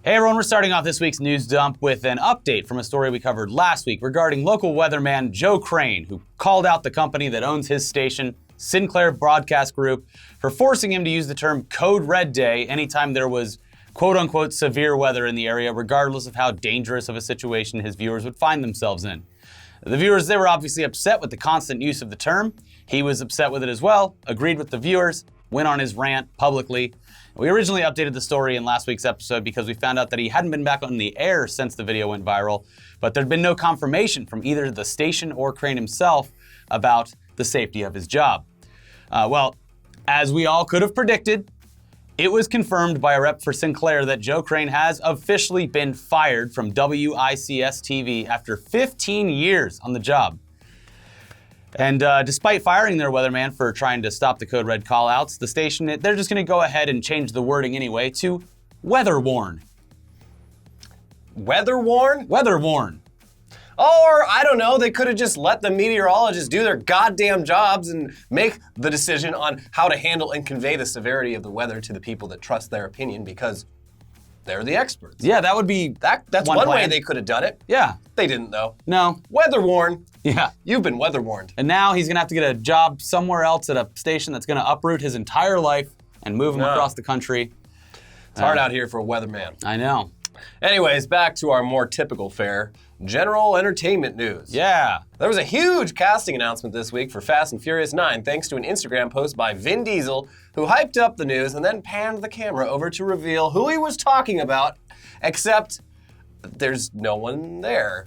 Hey everyone, we're starting off this week's news dump with an update from a story we covered last week regarding local weatherman Joe Crane, who called out the company that owns his station, Sinclair Broadcast Group, for forcing him to use the term Code Red Day anytime there was quote-unquote severe weather in the area, regardless of how dangerous of a situation his viewers would find themselves in. The viewers, they were obviously upset with the constant use of the term. He was upset with it as well, agreed with the viewers, went on his rant publicly. We originally updated the story in last week's episode because we found out that he hadn't been back on the air since the video went viral, but there'd been no confirmation from either the station or Crane himself about the safety of his job. Well, as we all could have predicted, it was confirmed by a rep for Sinclair that Joe Crane has officially been fired from WICS-TV after 15 years on the job. And despite firing their weatherman for trying to stop the Code Red callouts, the station, they're just going to go ahead and change the wording anyway to Weather Worn. Weather Worn? Weather Worn. Or, I don't know, they could have just let the meteorologists do their goddamn jobs and make the decision on how to handle and convey the severity of the weather to the people that trust their opinion because they're the experts. Yeah, that would be That's one way they could have done it. Yeah. They didn't, though. No. Weather Worn. Yeah. You've been weather warned. And now he's going to have to get a job somewhere else at a station that's going to uproot his entire life and move him across the country. It's hard out here for a weatherman. I know. Anyways, back to our more typical fare, general entertainment news. Yeah. There was a huge casting announcement this week for Fast and Furious 9 thanks to an Instagram post by Vin Diesel, who hyped up the news and then panned the camera over to reveal who he was talking about, except there's no one there.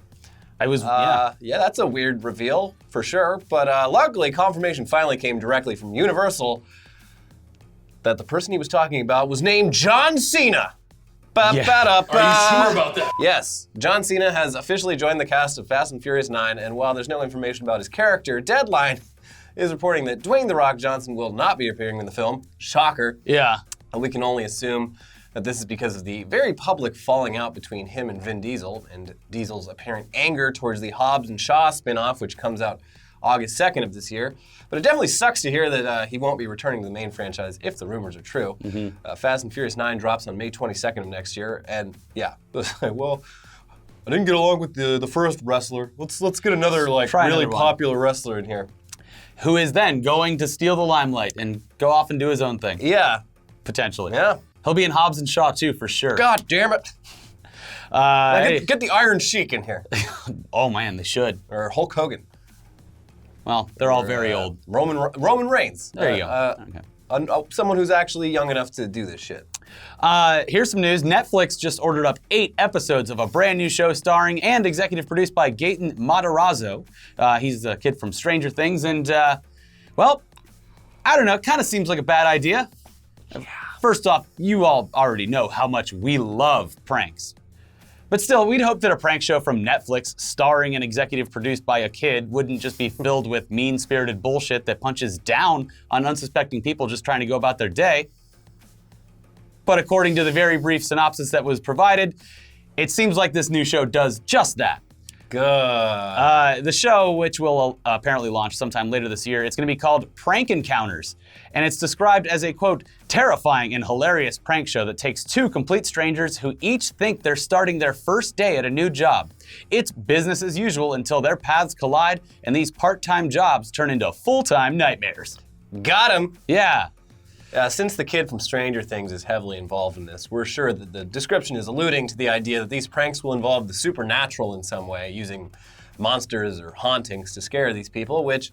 Yeah, that's a weird reveal for sure, but luckily confirmation finally came directly from Universal that the person he was talking about was named John Cena. Are you sure about that? Yes, John Cena has officially joined the cast of Fast and Furious 9, and while there's no information about his character, Deadline is reporting that Dwayne "The Rock" Johnson will not be appearing in the film. Shocker. Yeah. And we can only assume that this is because of the very public falling out between him and Vin Diesel, and Diesel's apparent anger towards the Hobbs and Shaw spinoff, which comes out August 2nd of this year. But it definitely sucks to hear that he won't be returning to the main franchise if the rumors are true. Mm-hmm. Fast and Furious 9 drops on May 22nd of next year, and yeah, well, I didn't get along with the first wrestler. Let's get another really popular wrestler in here. Who is then going to steal the limelight and go off and do his own thing. Yeah. Potentially. Yeah. He'll be in Hobbs and Shaw too, for sure. God damn it. Get the Iron Sheik in here. Oh man, they should. Or Hulk Hogan. Well, they're all very old. Roman Reigns. There you go. Okay. Someone who's actually young enough to do this shit. Here's some news. Netflix just ordered up 8 episodes of a brand new show starring and executive produced by Gaten Matarazzo. He's a kid from Stranger Things, and well, I don't know, it kind of seems like a bad idea. Yeah. First off, you all already know how much we love pranks. But still, we'd hope that a prank show from Netflix, starring and executive produced by a kid, wouldn't just be filled with mean-spirited bullshit that punches down on unsuspecting people just trying to go about their day. But according to the very brief synopsis that was provided, it seems like this new show does just that. Good. The show, which will apparently launch sometime later this year, it's going to be called Prank Encounters. And it's described as a, quote, terrifying and hilarious prank show that takes 2 complete strangers who each think they're starting their first day at a new job. It's business as usual until their paths collide and these part-time jobs turn into full-time nightmares. Got him. Yeah. Since the kid from Stranger Things is heavily involved in this, we're sure that the description is alluding to the idea that these pranks will involve the supernatural in some way, using monsters or hauntings to scare these people, which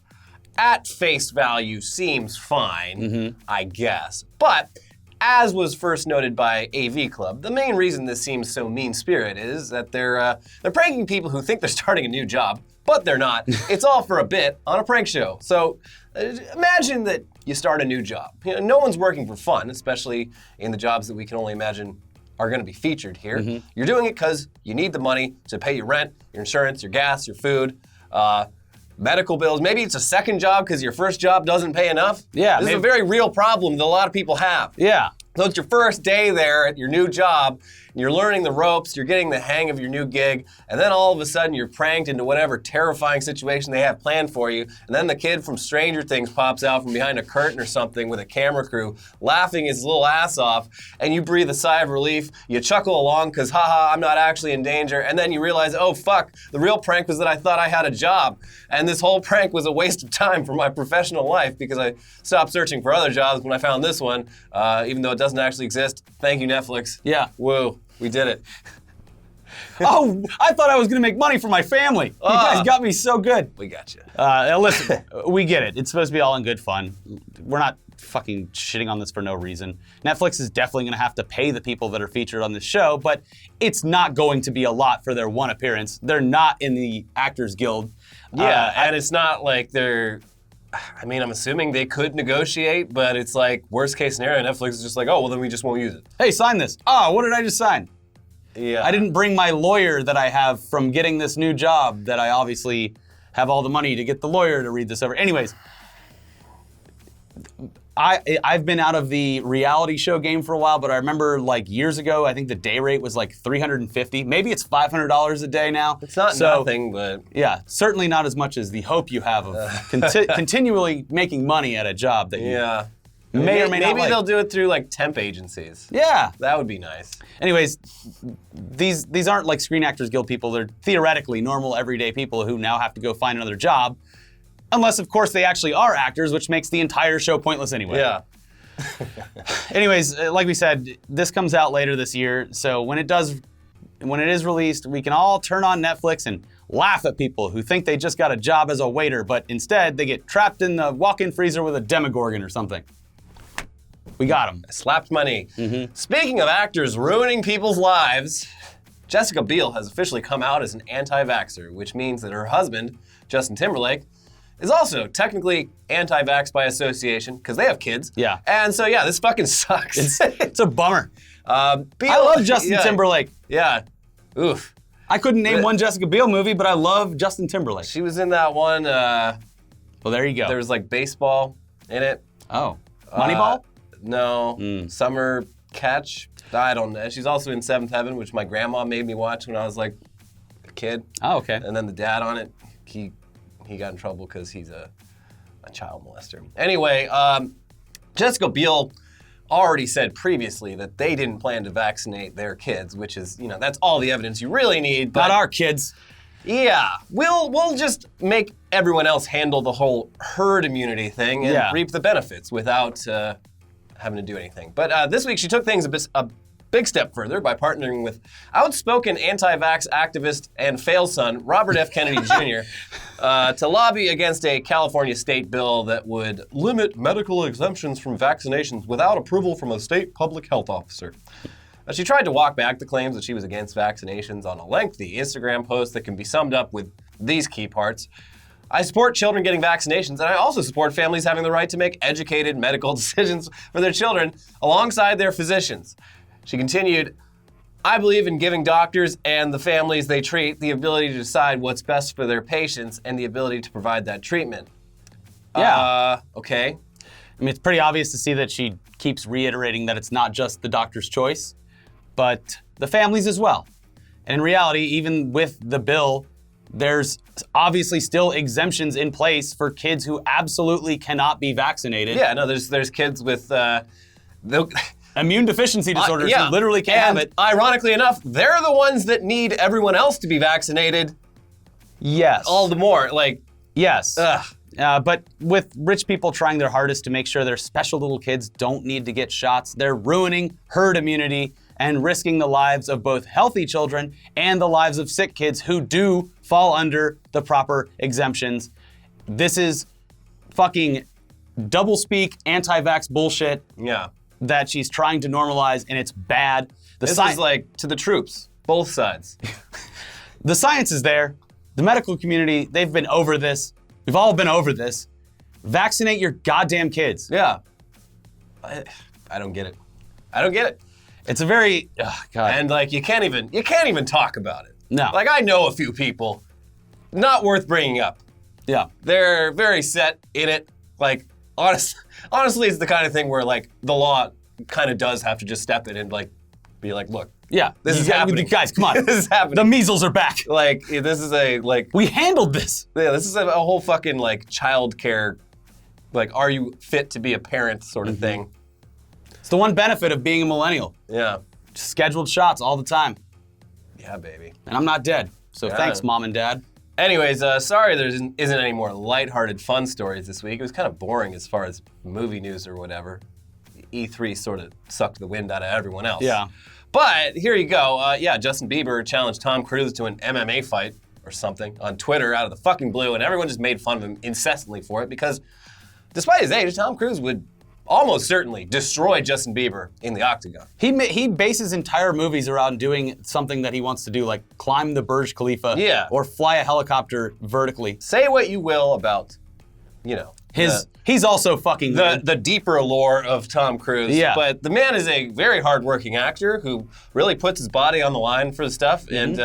at face value seems fine, I guess. But as was first noted by AV Club, the main reason this seems so mean-spirited is that they're pranking people who think they're starting a new job, but they're not. It's all for a bit on a prank show. So imagine that you start a new job. You know, no one's working for fun, especially in the jobs that we can only imagine are going to be featured here. You're doing it because you need the money to pay your rent, your insurance, your gas, your food, medical bills. Maybe it's a second job because your first job doesn't pay enough. Yeah, this is a very real problem that a lot of people have. Yeah. So it's your first day there at your new job, you're learning the ropes, you're getting the hang of your new gig, and then all of a sudden you're pranked into whatever terrifying situation they have planned for you, and then the kid from Stranger Things pops out from behind a curtain or something with a camera crew, laughing his little ass off, and you breathe a sigh of relief, you chuckle along because, haha, I'm not actually in danger, and then you realize, oh fuck, the real prank was that I thought I had a job, and this whole prank was a waste of time for my professional life because I stopped searching for other jobs when I found this one, even though it doesn't actually exist. Thank you, Netflix. Yeah. Woo, we did it. Oh, I thought I was going to make money for my family. You guys got me so good. We got you. Listen, we get it. It's supposed to be all in good fun. We're not fucking shitting on this for no reason. Netflix is definitely going to have to pay the people that are featured on this show, but it's not going to be a lot for their one appearance. They're not in the Actors Guild. Yeah, and it's not like they're... I mean, I'm assuming they could negotiate, but it's like, worst case scenario, Netflix is just like, oh, well, then we just won't use it. Hey, sign this. Oh, what did I just sign? Yeah. I didn't bring my lawyer that I have from getting this new job that I obviously have all the money to get the lawyer to read this over. Anyways, I've been out of the reality show game for a while, but I remember like years ago, I think the day rate was like $350. Maybe it's $500 a day now. It's not nothing, but... Yeah, certainly not as much as the hope you have of continually making money at a job that you may or may not like. Maybe they'll do it through like temp agencies. Yeah. That would be nice. Anyways, these aren't like Screen Actors Guild people. They're theoretically normal, everyday people who now have to go find another job. Unless, of course, they actually are actors, which makes the entire show pointless anyway. Yeah. Anyways, like we said, this comes out later this year. So when it is released, we can all turn on Netflix and laugh at people who think they just got a job as a waiter, but instead they get trapped in the walk-in freezer with a Demogorgon or something. We got them. Slapped my knee. Speaking of actors ruining people's lives, Jessica Biel has officially come out as an anti-vaxxer, which means that her husband, Justin Timberlake, is also technically anti-vax by association, because they have kids. Yeah. And so, yeah, this fucking sucks. It's a bummer. Biel, I love Justin Timberlake. Yeah. Oof. I couldn't name one Jessica Biel movie, but I love Justin Timberlake. She was in that one, well, there you go. there was like baseball in it. Oh. Moneyball? No. Summer Catch. I don't know. She's also in Seventh Heaven, which my grandma made me watch when I was like a kid. Oh, okay. And then the dad on it, he got in trouble because he's a child molester. Anyway, Jessica Biel already said previously that they didn't plan to vaccinate their kids, which is, that's all the evidence you really need. But Not our kids. yeah, we'll just make everyone else handle the whole herd immunity thing and reap the benefits without having to do anything. But this week she took things a big step further by partnering with outspoken anti-vax activist and fail son Robert F. Kennedy Jr. To lobby against a California state bill that would limit medical exemptions from vaccinations without approval from a state public health officer. She tried to walk back the claims that she was against vaccinations on a lengthy Instagram post that can be summed up with these key parts. I support children getting vaccinations, and I also support families having the right to make educated medical decisions for their children alongside their physicians. She continued, I believe in giving doctors and the families they treat the ability to decide what's best for their patients and the ability to provide that treatment. Yeah. Okay. I mean, it's pretty obvious to see that she keeps reiterating that it's not just the doctor's choice, but the families as well. And in reality, even with the bill, there's obviously still exemptions in place for kids who absolutely cannot be vaccinated. Yeah, no, there's kids with immune deficiency disorders who literally can't have it. Ironically enough, they're the ones that need everyone else to be vaccinated. Yes. All the more, Yes. But with rich people trying their hardest to make sure their special little kids don't need to get shots, they're ruining herd immunity and risking the lives of both healthy children and the lives of sick kids who do fall under the proper exemptions. This is fucking doublespeak, anti-vax bullshit that she's trying to normalize, and it's bad. This is like to the troops, both sides. The science is there. The medical community, they've been over this. We've all been over this. Vaccinate your goddamn kids. Yeah. I don't get it. I don't get it. It's a very, God. And you can't even talk about it. No. I know a few people, not worth bringing up. Yeah. They're very set in it. Honestly, it's the kind of thing where the law kind of does have to just step in and be like, look, Yeah. This is happening. Guys, come on. This is happening. The measles are back. Like, this is We handled this. Yeah, this is a whole fucking, like, child care, like, are you fit to be a parent sort of thing. It's the one benefit of being a millennial. Yeah. Scheduled shots all the time. Yeah, baby. And I'm not dead. So thanks, Mom and Dad. Anyways, sorry there isn't any more lighthearted fun stories this week. It was kind of boring as far as movie news or whatever. E3 sort of sucked the wind out of everyone else. Yeah. But here you go. Justin Bieber challenged Tom Cruise to an MMA fight or something on Twitter out of the fucking blue, and everyone just made fun of him incessantly for it because despite his age, Tom Cruise would almost certainly destroy Justin Bieber in the octagon. He bases entire movies around doing something that he wants to do, like climb the Burj Khalifa or fly a helicopter vertically. Say what you will about, he's also fucking the deeper allure of Tom Cruise. Yeah. But the man is a very hardworking actor who really puts his body on the line for the stuff, and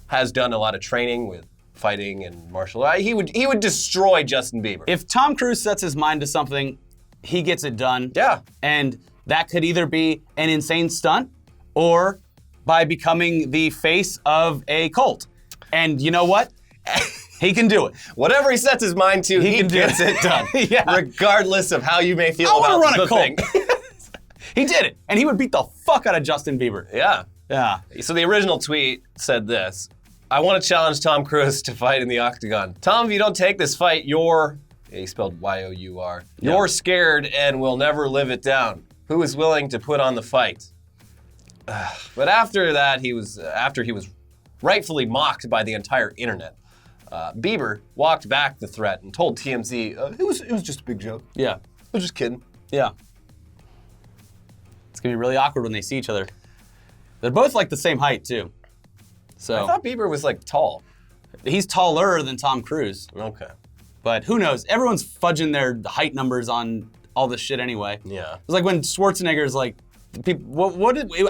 has done a lot of training with fighting and martial arts. He would destroy Justin Bieber. If Tom Cruise sets his mind to something, he gets it done. Yeah. And that could either be an insane stunt or by becoming the face of a cult. And you know what? He can do it. Whatever he sets his mind to, he gets it done. Yeah. Regardless of how you may feel I about want to the run a thing. cult. He did it. And he would beat the fuck out of Justin Bieber. Yeah. Yeah. So the original tweet said this: I want to challenge Tom Cruise to fight in the octagon. Tom, if you don't take this fight, he spelled Y-O-U-R. You're scared and will never live it down. Who is willing to put on the fight? But after that, after he was rightfully mocked by the entire internet, Bieber walked back the threat and told TMZ, it was just a big joke. Yeah. I was just kidding. Yeah. It's going to be really awkward when they see each other. They're both like the same height, too. So I thought Bieber was like tall. He's taller than Tom Cruise. Okay. But who knows? Everyone's fudging their height numbers on all this shit anyway. Yeah. It's like when Schwarzenegger's like, I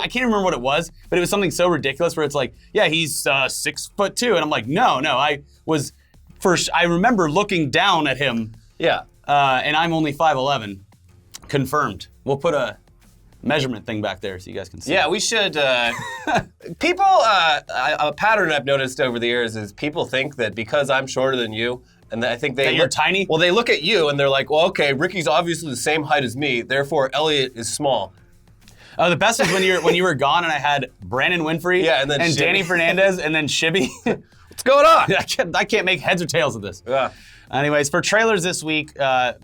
can't remember what it was, but it was something so ridiculous where it's like, yeah, he's 6'2", and I'm like, no, I remember looking down at him. Yeah. And I'm only 5'11". Confirmed. We'll put a measurement thing back there so you guys can see. Yeah, we should. People, a pattern I've noticed over the years is people think that because I'm shorter than you, and I think you're tiny? Well, they look at you and they're like, well, okay, Ricky's obviously the same height as me, therefore Elliot is small. Oh, the best was when you were gone and I had Brandon Winfrey and Danny Fernandez and then Shibby. What's going on? I can't make heads or tails of this. Yeah. Anyways, for trailers this week,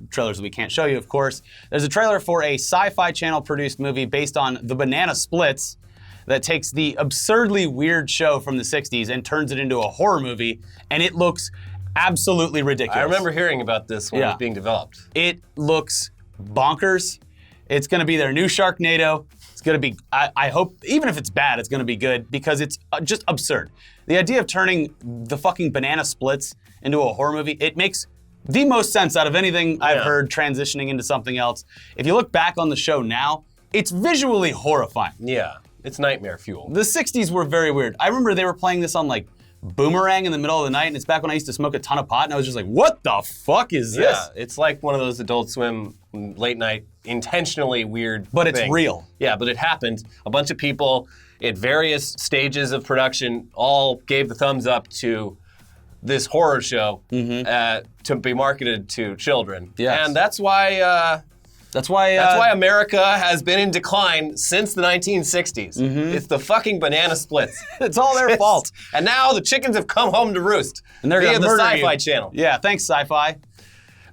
trailers we can't show you, of course, there's a trailer for a Sci-Fi Channel produced movie based on the Banana Splits that takes the absurdly weird show from the 60s and turns it into a horror movie, and it looks absolutely ridiculous. I remember hearing about this when it was being developed. It looks bonkers. It's going to be their new Sharknado. It's going to be, I hope, even if it's bad, it's going to be good because it's just absurd. The idea of turning the fucking Banana Splits into a horror movie, it makes the most sense out of anything I've heard transitioning into something else. If you look back on the show now, it's visually horrifying. Yeah, it's nightmare fuel. The 60s were very weird. I remember they were playing this on like Boomerang in the middle of the night, and it's back when I used to smoke a ton of pot, and I was just like, what the fuck is this? Yeah, it's like one of those Adult Swim late night, intentionally weird But it's things. real. Yeah, but it happened. A bunch of people at various stages of production all gave the thumbs up to this horror show to be marketed to children. Yes. And that's why America has been in decline since the 1960s. It's the fucking Banana Splits. It's all their fault. And now the chickens have come home to roost. And they're via gonna the murder Sci-Fi you. Channel. Yeah, thanks, Sci-Fi.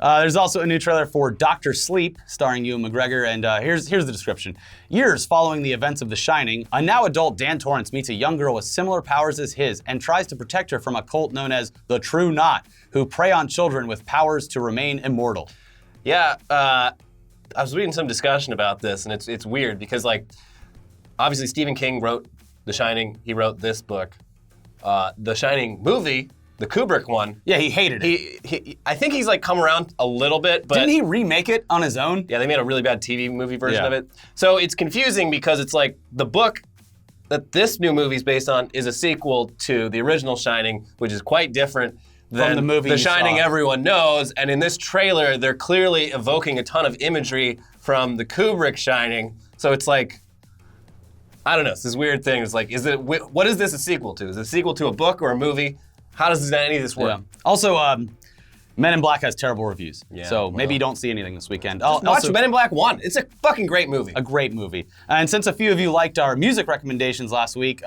There's also a new trailer for Dr. Sleep, starring Ewan McGregor, and here's the description. Years following the events of The Shining, a now adult Dan Torrance meets a young girl with similar powers as his and tries to protect her from a cult known as the True Knot, who prey on children with powers to remain immortal. Yeah, I was reading some discussion about this, and it's weird because, like, obviously Stephen King wrote The Shining. He wrote this book. The Shining movie, the Kubrick one. Yeah, he hated it. I think he's like come around a little bit, but didn't he remake it on his own? Yeah, they made a really bad TV movie version of it. So it's confusing because it's like the book that this new movie's based on is a sequel to the original Shining, which is quite different than the movie The you Shining saw. everyone knows. And in this trailer, they're clearly evoking a ton of imagery from the Kubrick Shining. So it's like, I don't know. It's this weird thing. It's like, what is this a sequel to? Is it a sequel to a book or a movie? How does any of this work? Yeah. Also, Men in Black has terrible reviews. Yeah, So maybe you don't see anything this weekend. Watch Men in Black 1. It's a fucking great movie. A great movie. And since a few of you liked our music recommendations last week,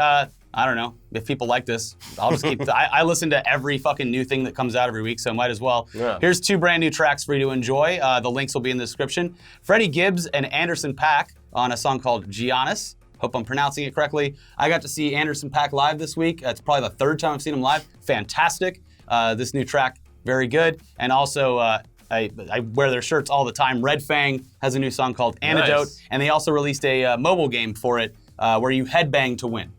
I don't know, if people like this, I'll just keep, I listen to every fucking new thing that comes out every week, so might as well. Yeah. Here's 2 brand new tracks for you to enjoy. The links will be in the description. Freddie Gibbs and Anderson .Paak on a song called Giannis. Hope I'm pronouncing it correctly. I got to see Anderson .Paak live this week. It's probably the 3rd time I've seen him live. Fantastic. This new track, very good. And also, I wear their shirts all the time. Red Fang has a new song called Antidote. Nice. And they also released a mobile game for it where you headbang to win.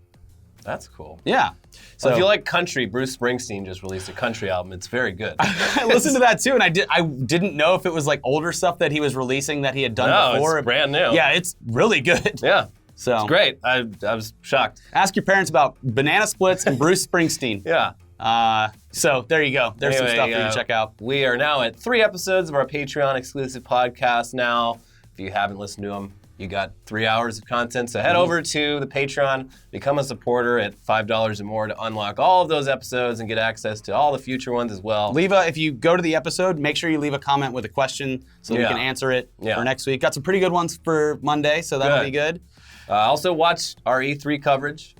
That's cool. Yeah. So if you like country, Bruce Springsteen just released a country album. It's very good. I listened to that too, and I didn't know if it was like older stuff that he was releasing that he had done before. It's brand new. Yeah, it's really good. Yeah. So It's great. I was shocked. Ask your parents about banana splits and Bruce Springsteen. Yeah. So there you go. There's some stuff for you to check out. We are now at 3 episodes of our Patreon exclusive podcast now. If you haven't listened to them, you got 3 hours of content. So head over to the Patreon, become a supporter at $5 or more to unlock all of those episodes and get access to all the future ones as well. If you go to the episode, make sure you leave a comment with a question so we can answer it for next week. Got some pretty good ones for Monday, so that'll be good. Also watch our E3 coverage.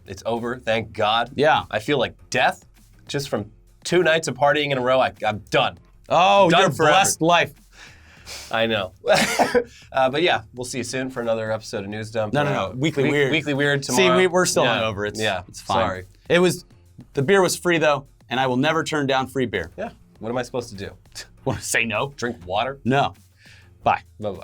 It's over, thank God. Yeah. I feel like death just from 2 nights of partying in a row. I'm done. Oh, Done your forever. blessed life. I know. But yeah, we'll see you soon for another episode of News Dump. No. Weekly Weird. Weekly Weird tomorrow. See, we're still not over. It's fine. Sorry. The beer was free though, and I will never turn down free beer. Yeah. What am I supposed to do? Want to say no? Drink water? No. Bye. Bye-bye.